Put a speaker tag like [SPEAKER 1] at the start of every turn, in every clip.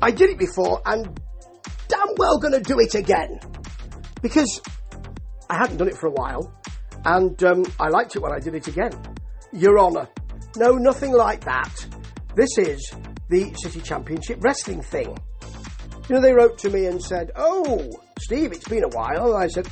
[SPEAKER 1] I did it before and damn well going to do it again. Because I hadn't done it for a while and I liked it when I did it again. Your Honour, no, nothing like that. This is the City Championship Wrestling thing. You know, they wrote to me and said, "Oh, Steve, it's been a while." And I said,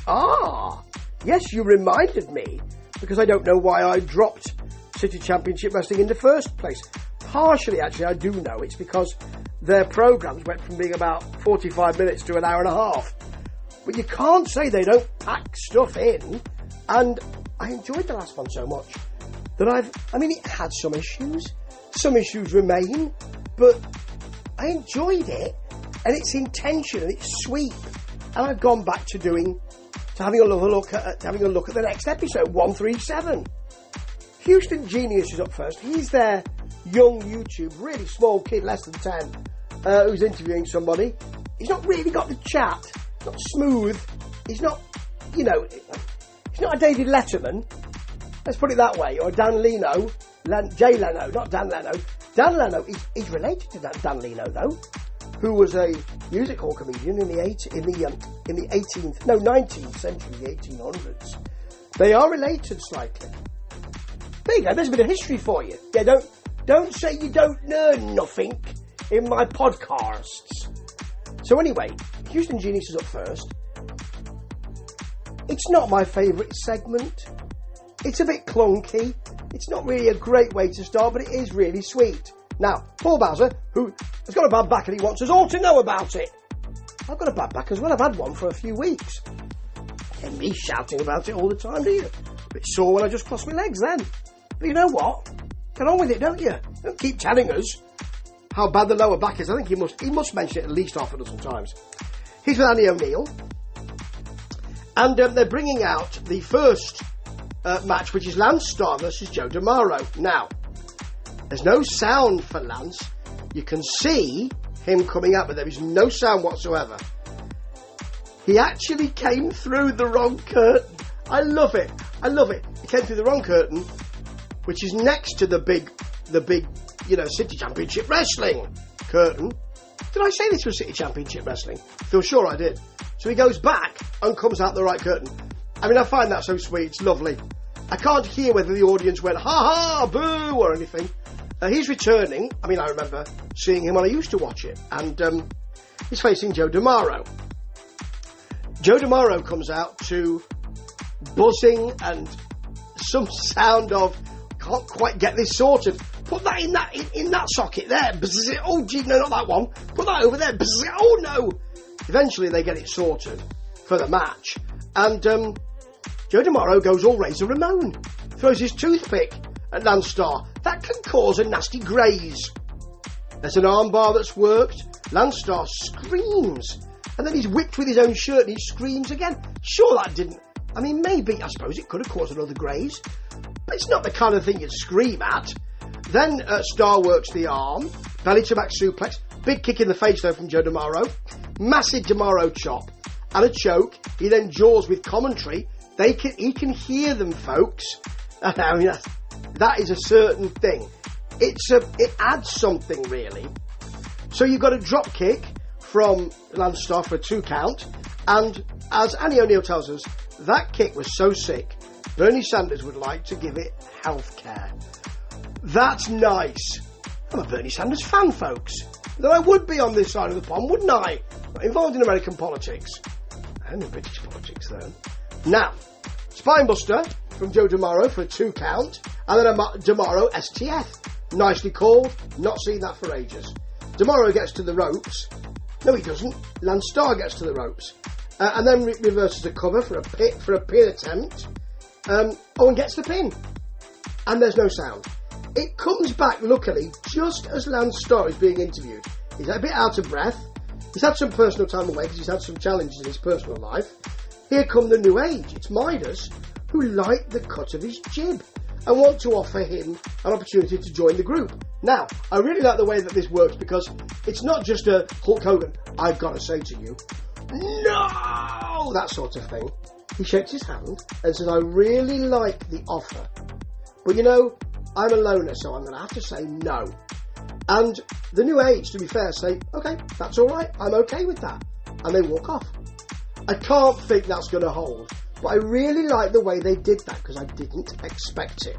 [SPEAKER 1] yes, you reminded me, because I don't know why I dropped City Championship Wrestling in the first place. Partially, actually, I do know. It's because their programmes went from being about 45 minutes to an hour and a half. But you can't say they don't pack stuff in. And I enjoyed the last one so much that it had some issues. Some issues remain, but I enjoyed it. And it's intention, and it's sweet. And I've gone back to having a look at the next episode, 137. Houston Genius is up first. He's their young YouTube, really small kid, less than 10, who's interviewing somebody. He's not really got the chat. He's not smooth. He's not, he's not a David Letterman. Let's put it that way. Or Dan Leno. Jay Leno, not Dan Leno. Dan Leno is related to Dan Leno, though, who was a music hall comedian in the 19th century, the 1800s. They are related slightly. There you go, there's a bit of history for you. Yeah, don't say you don't learn nothing in my podcasts. So anyway, Houston Genius is up first. It's not my favourite segment. It's a bit clunky. It's not really a great way to start, but it is really sweet. Now, Paul Bowser, who has got a bad back and he wants us all to know about it. I've got a bad back as well. I've had one for a few weeks. And me shouting about it all the time, do you? A bit sore when I just crossed my legs then. But you know what? Get on with it, don't you? Don't keep telling us how bad the lower back is. I think he must mention it at least half a dozen times. He's with Annie O'Neill. And they're bringing out the first match, which is Lance Starr versus Joe DeMauro. Now, there's no sound for Lance. You can see him coming out, but there is no sound whatsoever. He actually came through the wrong curtain. I love it. He came through the wrong curtain, which is next to the big, City Championship Wrestling curtain. Did I say this was City Championship Wrestling? I feel sure I did. So he goes back and comes out the right curtain. I find that so sweet. It's lovely. I can't hear whether the audience went, ha ha, boo, or anything. He's returning. I remember seeing him when I used to watch it. And he's facing Joe DeMauro. Joe DeMauro comes out to buzzing and some sound of, can't quite get this sorted. Put that in that socket there. Bzz, oh, gee, no, not that one. Put that over there. Bzz, oh, no. Eventually they get it sorted for the match. And Joe DeMauro goes all Razor Ramon. Throws his toothpick at Lance Starr. That can cause a nasty graze. There's an armbar that's worked. Lance Starr screams. And then he's whipped with his own shirt and he screams again. Sure, that didn't... maybe, I suppose it could have caused another graze. But it's not the kind of thing you'd scream at. Then Starr works the arm. Belly to back suplex. Big kick in the face, though, from Joe DeMauro. Massive DeMauro chop. And a choke. He then jaws with commentary. He can hear them, folks. That is a certain thing. It adds something, really. So you've got a drop kick from Lance Starr for a 2 count. And as Annie O'Neill tells us, that kick was so sick, Bernie Sanders would like to give it healthcare. That's nice. I'm a Bernie Sanders fan, folks. Though I would be on this side of the pond, wouldn't I? Not involved in American politics. And in British politics, though. Now, Spinebuster from Joe DeMauro for a 2 count. And then a DeMauro STF. Nicely called. Not seen that for ages. DeMauro gets to the ropes. No, he doesn't. Lance Starr gets to the ropes. And then reverses a cover for a pin attempt. And gets the pin. And there's no sound. It comes back, luckily, just as Lance Starr is being interviewed. He's a bit out of breath. He's had some personal time away because he's had some challenges in his personal life. Here come the new age. It's Midas, who like the cut of his jib and want to offer him an opportunity to join the group. Now, I really like the way that this works because it's not just a Hulk Hogan, I've got to say to you, no, that sort of thing. He shakes his hand and says, I really like the offer. But I'm a loner, so I'm going to have to say no. And the New Age, to be fair, say, okay, that's all right, I'm okay with that. And they walk off. I can't think that's going to hold. But I really like the way they did that because I didn't expect it.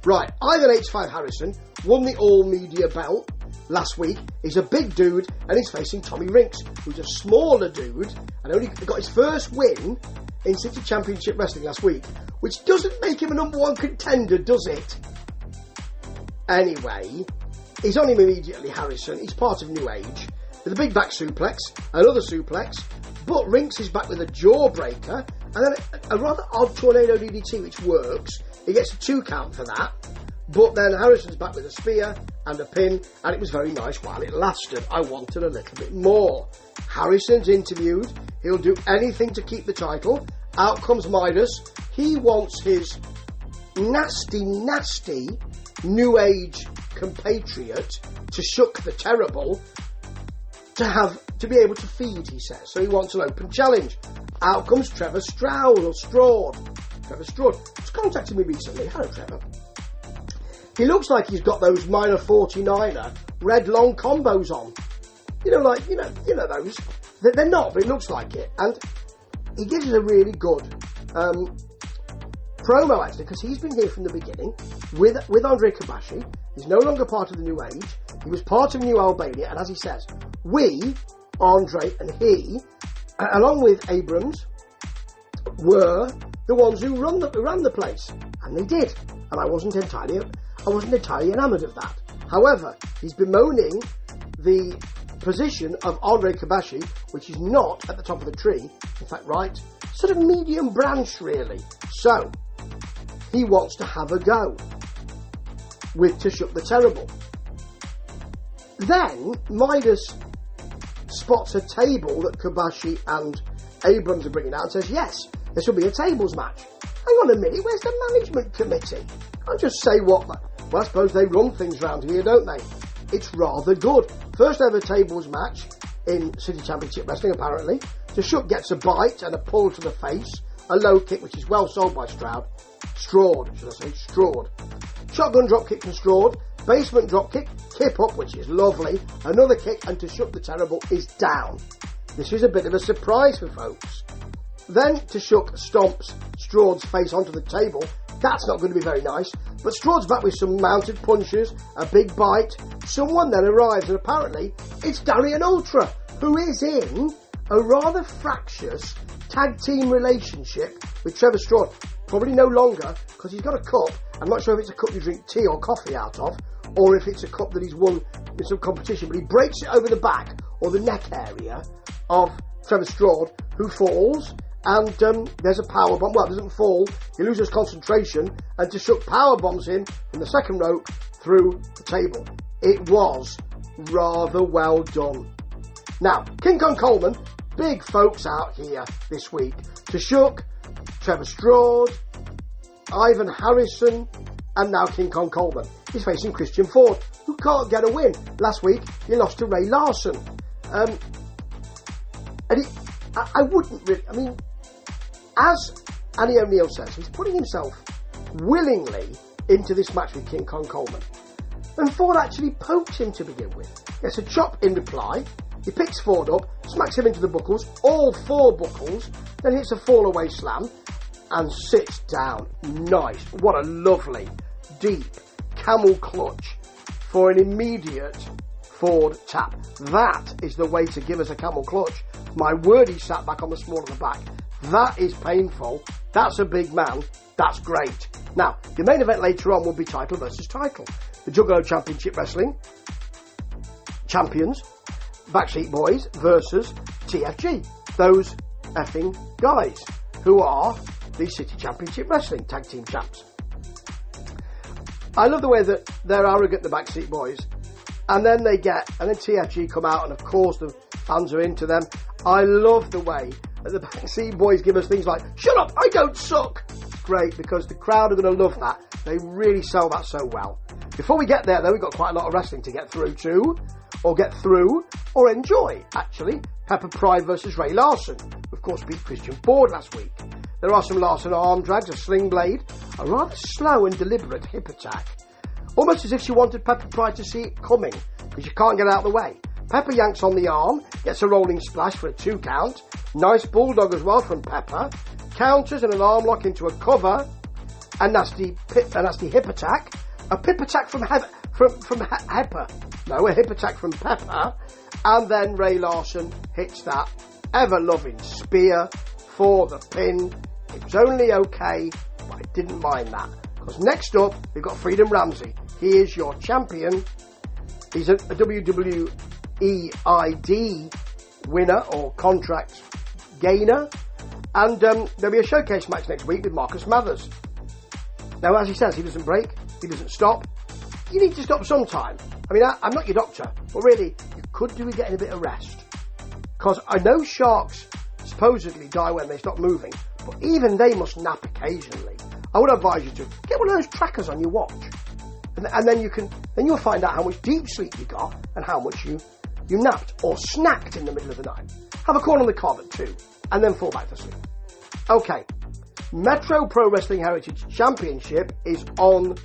[SPEAKER 1] Right, Ivan H5 Harrison won the all-media belt last week. He's a big dude and he's facing Tommy Rinks, who's a smaller dude and only got his first win in City Championship Wrestling last week, which doesn't make him a number one contender, does it? Anyway, he's on him immediately, Harrison. He's part of New Age with a big back suplex, another suplex, but Rinks is back with a jawbreaker and then a rather odd tornado DDT, which works. He gets a 2 count for that. But then Harrison's back with a spear and a pin, and it was very nice while it lasted. I wanted a little bit more. Harrison's interviewed. He'll do anything to keep the title. Out comes Midas. He wants his nasty, nasty New Age compatriot to Shook the Terrible to be able to feed, he says. So he wants an open challenge. Out comes Trevor Stroud, or Straude. Trevor Stroud. He's contacted me recently. Hello, Trevor. He looks like he's got those minor 49er red long combos on. You know, like, you know those. They're not, but it looks like it. And he gives us a really good promo, actually, because he's been here from the beginning with Andre Kabashi. He's no longer part of the New Age. He was part of New Albania, and as he says, we, Andre and he, along with Abrams, were the ones who ran the place, and they did. And I wasn't entirely enamoured of that. However, he's bemoaning the position of Andre Kabashi, which is not at the top of the tree. In fact, right, sort of medium branch, really. So, he wants to have a go with Shook the Terrible. Then, Midas spots a table that Kabashi and Abrams are bringing out and says, yes, this will be a tables match. Hang on a minute, where's the management committee? I'll just say what... Well, I suppose they run things round here, don't they? It's rather good. First ever tables match in City Championship Wrestling, apparently. Shook gets a bite and a pull to the face. A low kick, which is well sold by Straude, should I say, Straude. Shotgun drop kick from Straude. Basement drop kick. Kip up, which is lovely. Another kick, and Shook the Terrible is down. This is a bit of a surprise for folks. Then Shook stomps Straude's face onto the table. That's not going to be very nice. But Straude's back with some mounted punches, a big bite. Someone then arrives, and apparently it's Darian Ultra, who is in a rather fractious tag team relationship with Trevor Straude. Probably no longer, because he's got a cup. I'm not sure if it's a cup you drink tea or coffee out of, or if it's a cup that he's won in some competition, but he breaks it over the back or the neck area of Trevor Straude, who falls. And there's a power bomb. Well, it doesn't fall. He loses concentration, and Shook power bombs him from the second rope through the table. It was rather well done. Now, King Kong Coleman, big folks out here this week. Shook, Trevor Straude, Ivan Harrison, and now King Kong Coleman. He's facing Christian Ford, who can't get a win. Last week, he lost to Ray Larson. I wouldn't really... I mean, as Annie O'Neill says, he's putting himself willingly into this match with King Kong Coleman. And Ford actually pokes him to begin with. Gets a chop in reply. He picks Ford up, smacks him into the buckles, all 4 buckles, then hits a fall-away slam and sits down. Nice. What a lovely, deep camel clutch for an immediate Ford tap. That is the way to give us a camel clutch. My word, he sat back on the small of the back. That is painful. That's a big man. That's great. Now, the main event later on will be title versus title. The Juggalo Championship Wrestling champions, Backstreet Boys versus TFG. Those effing guys who are the City Championship Wrestling tag team champs. I love the way that they're arrogant, the Backstreet Boys, and then TFG come out, and of course the fans are into them. I love the way that the Backstreet Boys give us things like, shut up, I don't suck. It's great, because the crowd are going to love that. They really sell that so well. Before we get there, though, we've got quite a lot of wrestling to get through too, or enjoy, actually. Pepper Pride versus Ray Larson, who of course beat Christian Ford last week. There are some Larson arm drags, a sling blade, a rather slow and deliberate hip attack. Almost as if she wanted Pepper Pride to see it coming. because you can't get out of the way. Pepper yanks on the arm, gets a rolling splash for a 2 count. Nice bulldog as well from Pepper. Counters and an arm lock into a cover. A nasty hip attack. A pip attack from Pepper. No, a hip attack from Pepper. And then Ray Larson hits that ever-loving spear for the pin. It was only okay, but I didn't mind that. Because next up, we've got Freedom Ramsey. He is your champion. He's a WWE ID winner or contract gainer. And there'll be a showcase match next week with Marcus Mathers. Now, as he says, he doesn't break. He doesn't stop. You need to stop sometime. I mean, I'm not your doctor, but really, you could do with getting a bit of rest. Because I know sharks supposedly die when they stop moving, but even they must nap occasionally. I would advise you to get one of those trackers on your watch, and then you'll find out how much deep sleep you got and how much you napped or snacked in the middle of the night. Have a corn on the cob at 2, and then fall back to sleep. Okay, Metro Pro Wrestling Heritage Championship is on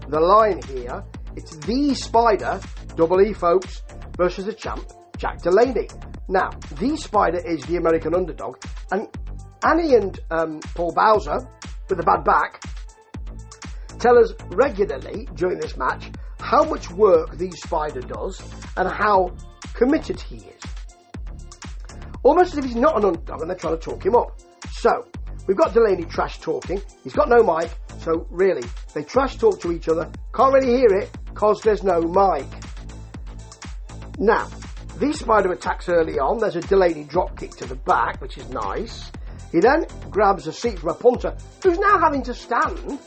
[SPEAKER 1] the line here. It's the Spider, double E folks, versus the champ, Jack Delaney. Now, the Spider is the American underdog, and Annie and Paul Bowser, with a bad back, tell us regularly during this match how much work the Spider does and how committed he is. Almost as if he's not an underdog and they're trying to talk him up. So, we've got Delaney trash talking. He's got no mic, so really, they trash talk to each other. Can't really hear it because there's no mic. Now, the Spider attacks early on. There's a Delaney drop kick to the back, which is nice. He then grabs a seat from a punter, who's now having to stand.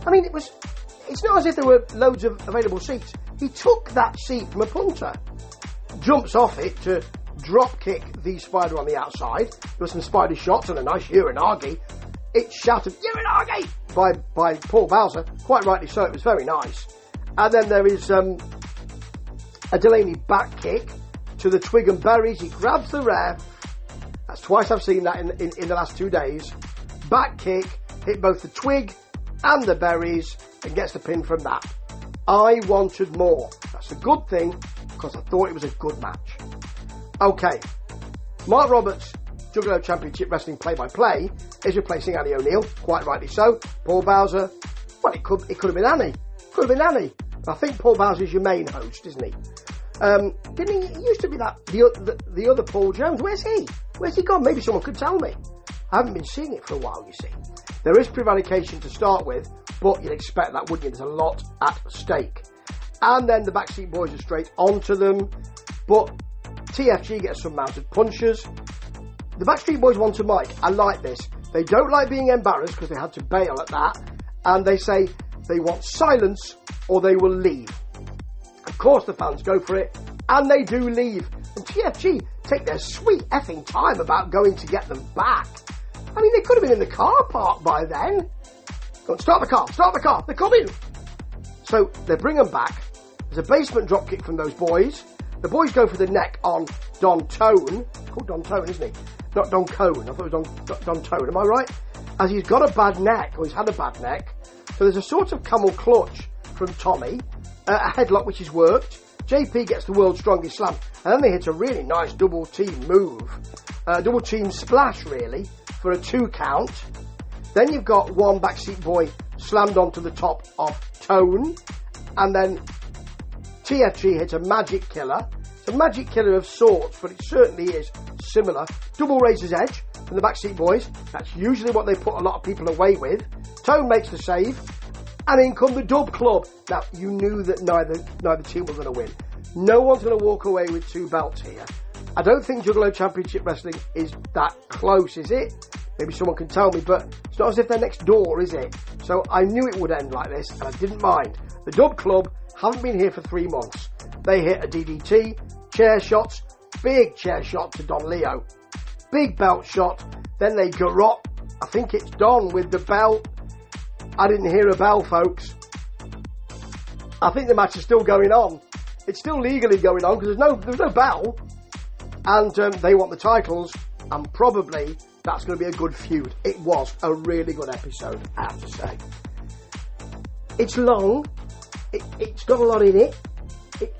[SPEAKER 1] I mean, it's not as if there were loads of available seats. He took that seat from a punter, jumps off it to drop kick the Spider on the outside. There were some Spider shots and a nice Uranagi. It's shouted, Uranagi! by Paul Bowser. Quite rightly so, it was very nice. And then there is a Delaney back kick to the twig and berries. He grabs the ref. That's twice I've seen that in the last 2 days. Back kick, hit both the twig and the berries, and gets the pin from that. I wanted more. That's a good thing, because I thought it was a good match. Okay, Mark Roberts, Juggalo Championship Wrestling play-by-play, is replacing Annie O'Neill, quite rightly so. Paul Bowser, well, it could have been Annie. Could have been Annie. I think Paul Bowser is your main host, isn't he? Didn't he? He used to be the other Paul Jones. Where's he? Where's he gone? Maybe someone could tell me. I haven't been seeing it for a while, you see. There is prevarication to start with, but you'd expect that, wouldn't you? There's a lot at stake. And then the Backstreet Boys are straight onto them, but TFG gets some mounted punches. The Backstreet Boys want a mic. I like this. They don't like being embarrassed because they had to bail at that, and they say they want silence or they will leave. Of course the fans go for it, and they do leave. And TFG take their sweet effing time about going to get them back. I mean, they could have been in the car park by then. Go on, start the car, they're coming. So they bring them back. There's a basement dropkick from those boys. The boys go for the neck on Don Tone. Called Don Tone, isn't he? Not Don Cone. I thought it was Don Tone. Am I right? As he's got a bad neck, or he's had a bad neck. So there's a sort of camel clutch from Tommy. A headlock which is worked. JP gets the world's strongest slam. And then they hit a really nice double team move. Double team splash, really, for a 2 count. Then you've got one Backseat Boy slammed onto the top of Tone. And then TFG hits a magic killer. It's a magic killer of sorts, but it certainly is similar. Double Razor's Edge from the Backseat Boys. That's usually what they put a lot of people away with. Tone makes the save. And in come the Dub Club. Now, you knew that neither team was going to win. No one's going to walk away with 2 belts here. I don't think Juggalo Championship Wrestling is that close, is it? Maybe someone can tell me, but it's not as if they're next door, is it? So I knew it would end like this, and I didn't mind. The Dub Club haven't been here for 3 months. They hit a DDT, chair shots, big chair shot to Don Leo. Big belt shot. Then they garrot. I think it's Don with the belt. I didn't hear a bell, folks. I think the match is still going on. It's still legally going on because there's no bell. And they want the titles. And probably that's going to be a good feud. It was a really good episode, I have to say. It's long. It's got a lot in it.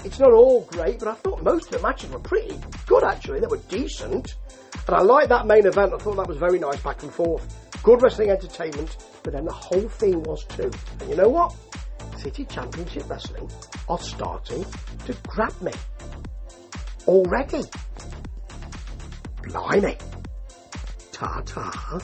[SPEAKER 1] it's not all great, but I thought most of the matches were pretty good, actually. They were decent. And I liked that main event. I thought that was very nice, back and forth. Good wrestling entertainment, but then the whole thing was too. And you know what? City Championship Wrestling are starting to grab me. Already. Blimey. Ta-ta.